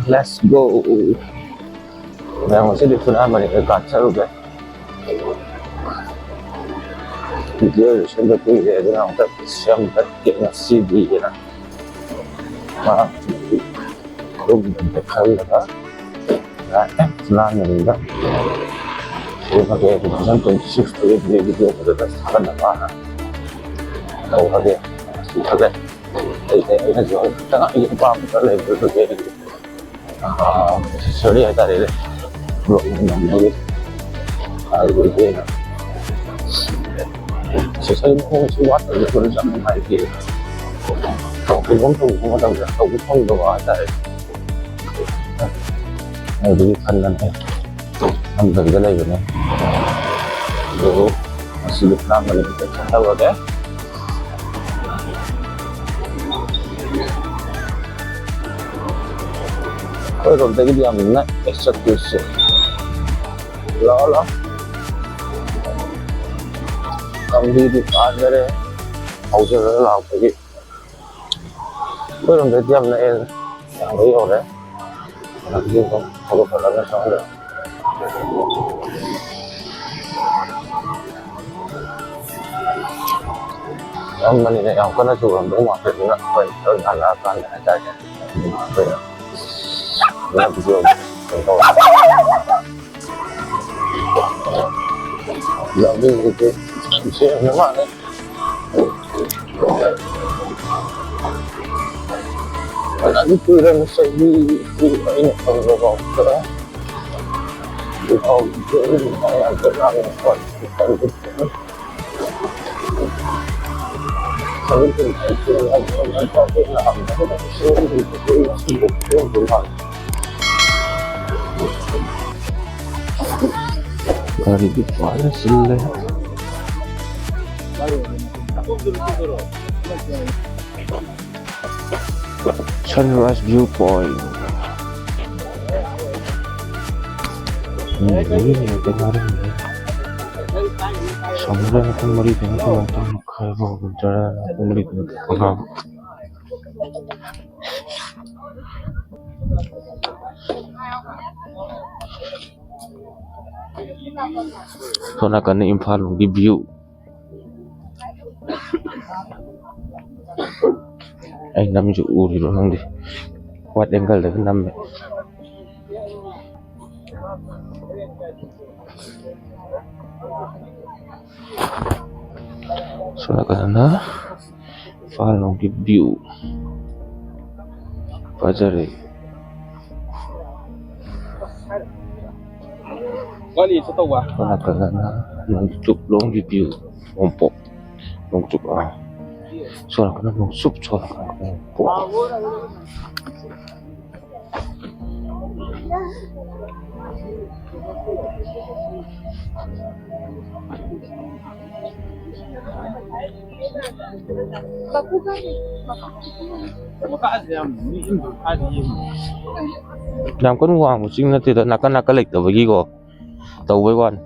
Let's go. Now sẽ đi phương Nam mà để cắt sao rồi. Giờ sẽ được cái gì đó tập xem tất cả những CD này. Mà cũng được khơi là đó. Đấy, làm mình đó. Thì cái dân tuần shift cái video của nó rất là khó. Đâu có gì. Thật đấy. Đây là rồi. Tất cả những qua một cái level được cái xử lý ở đây đấy. Rồi mình làm nó biết. Rồi cái này. Saya mau buat untuk zaman lagi. Kalau kita mau tahu ya, kalau kita mau ada. Jadi kan nanti ambil cái này rồi này. Rồi masih Việt Nam mình sẽ tahu ada. Rồi đây cái gì mình nói execution. Lo. Không đi bán cái đấy, hầu như là làm cái gì, với đồng thời tiêm này chẳng thấy rồi đấy, làm gì không có phải là nó xong được. Ông mình này ông có nói chung là đúng mà phải là phải đơn giản là toàn là cái phải làm gì không làm gì cái sẽ nếu mà đấy là cái tư đây nó sẽ đi ấy này không có vào nữa thì không cứ phải làm cái nào còn cần cái sau cái tình trạng thì ông có thể làm cái số thì cái sử dụng cái phương pháp dari di mana sih? Sunrise viewpoint. Ini kemarin ya. Samudra akan melihat penonton kalau berjalan akan melihat orang. Soalnya kan Imphal di view. Anh nằm chỗ thì nó không đi quạt đèn gần là cái năm này soalnya karena Falong di view Fajar soalnya karena menutup long di view ngompok menutup soalnya karena menutup soalnya karena ngompok làm con hoàng một sinh thì là cái lịch ở với ghi của tàu với con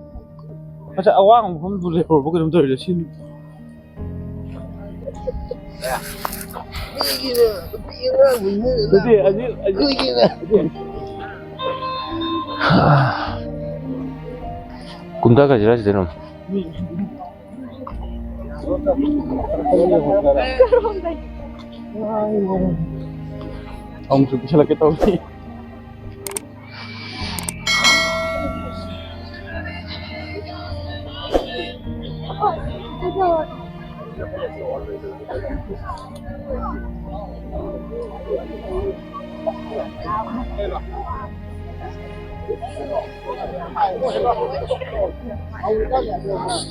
अच्छा आवाज़ हम बोले और वो कदम तो लेकिन Kunta ka jira sih nom. Om sudah bisa lagi tahu ni.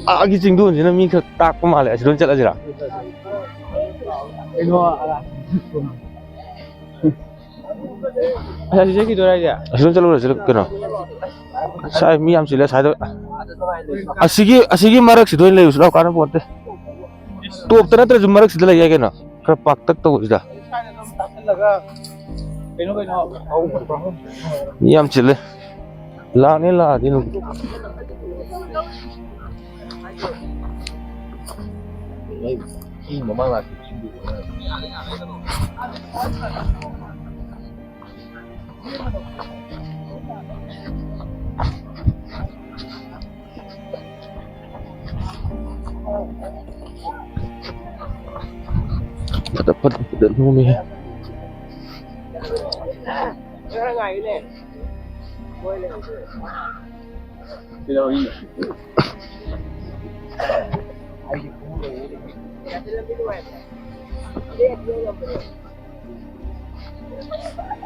Agi cingdu ni mi ka tak pa male asidon chala jira. Ino ala. Asa sih kita orang dia. Asidon chala ura jira kena. Sai mi am sila sai do. Asigi marak sidon le usla kana ponte. Tu optana tra jumarak sidla ya kena. Kar pak tak to usda. Mi am sila. La ni la dinu. Memang lah. Dapat dan Umi.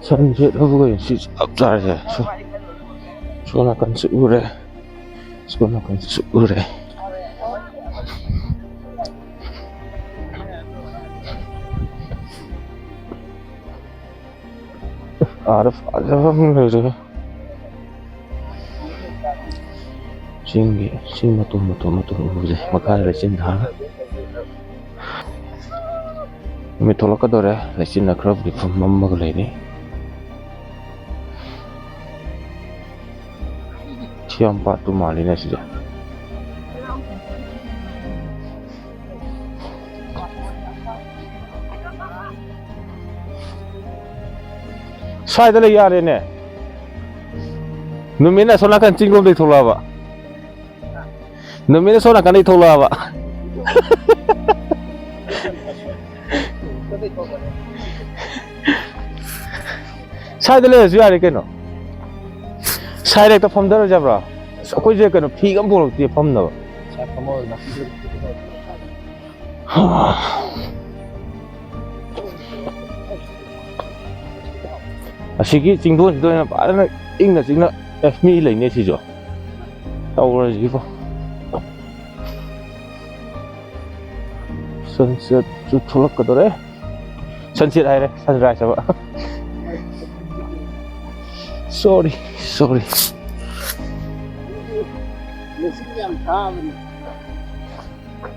Sunset apa yang sih abdar ya? Sekolah kan seure, sekolah kan seure. Arif ada apa? Sing matu udah makanya lesin dah. Kami tolak kadore lesin nak kerap di mama kalau ini. Siapa tu malina saja. Saya dah lihat ini. Numina soalnya kan cinggung di thola ba. Numina soalnya kan di thola ba. Saya dah lihat juga ni keno. Saya dah faham dah jabra. Aku je keno pigam bolok dia faham dah. Saya faham dah. Asiki cingdon itu yang ada ingna cingna FMI lainnya sih jo. Tahu lah sih kok. Sunset tu tolak kadore. Sunset aja, sunrise apa? Sorry.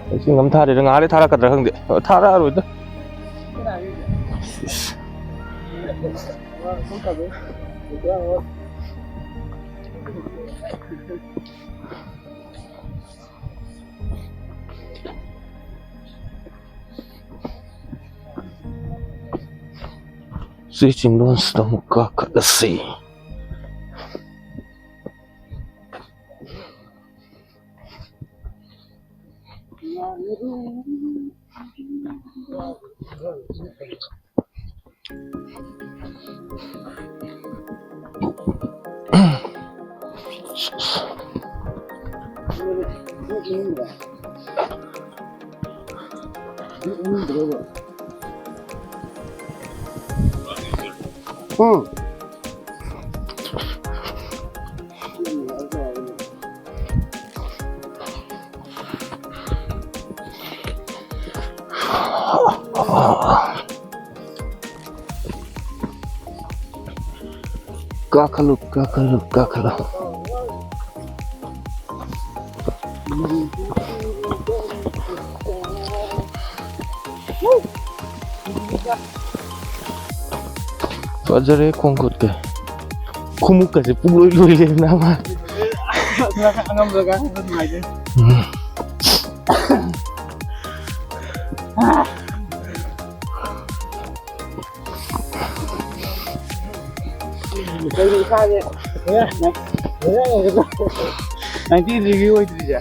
Mesin ngam thar deh, ngare thara kadar hang deh. Thara aru itu. Si cingdon sedang muka kadasi. Gakalu. Fajare kongkot ke. Kumuk kasi puloy-loy le nama. Angam belakang itu aja. Jadi saja. Ya. Nanti review itu aja.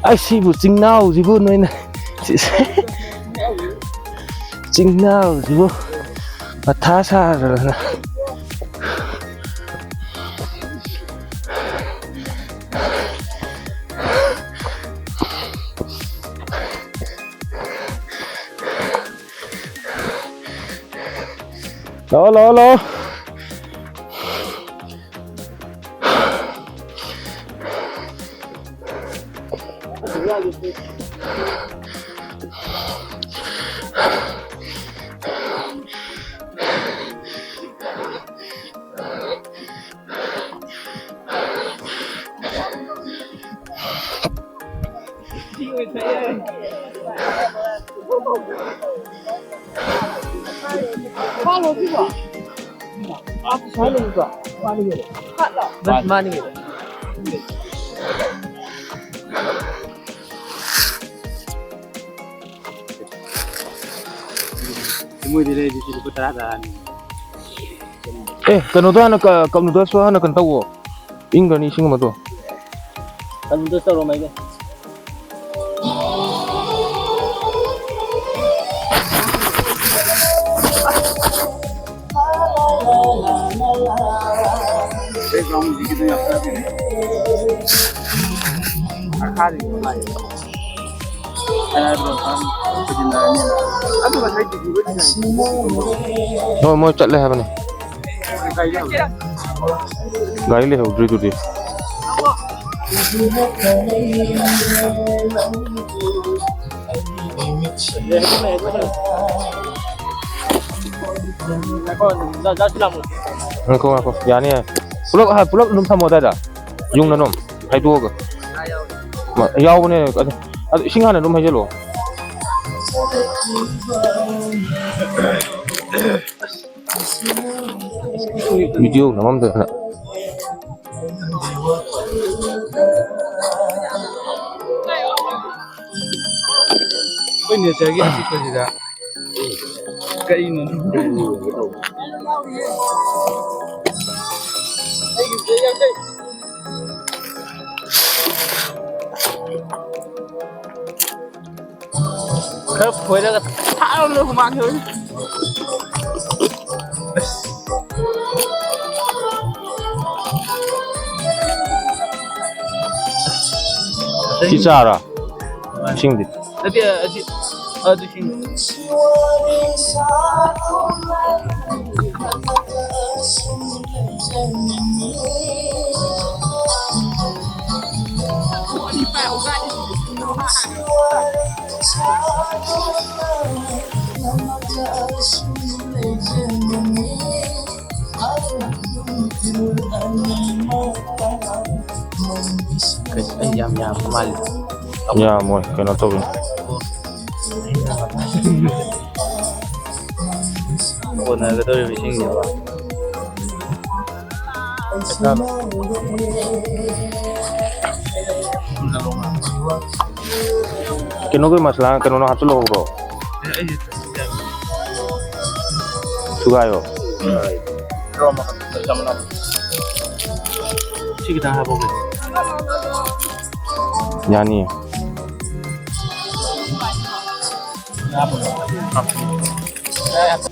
Ai sibu cingnau sibu noina. Cingnau sibu. Matha sarana. Lo. Follow juga. Aku follow juga. Mana gitu? Mana gitu? Semua di sini putaran. kano to hana ka kam to so hana kan tawo inga ni singa mato Kan tu selalu main ke? no mo chat le ha bane gai le ho dri tu di ako yani pulak num tham mo da yung na nom hai tu ga ma yaw ne singa na num hai jelo video namam da Ini saya lagi asik saja. Kayak ini. Khớp khối đó thả luôn không ăn thôi. Chicha ra sing di Tapi tu sini. Ayam mal. ya mo cái nó to Bukan ada tu di sini apa? kino ko masla kino no hatulo bro sugayo Roma macam mana? Sih kita apa boleh? yani Apa?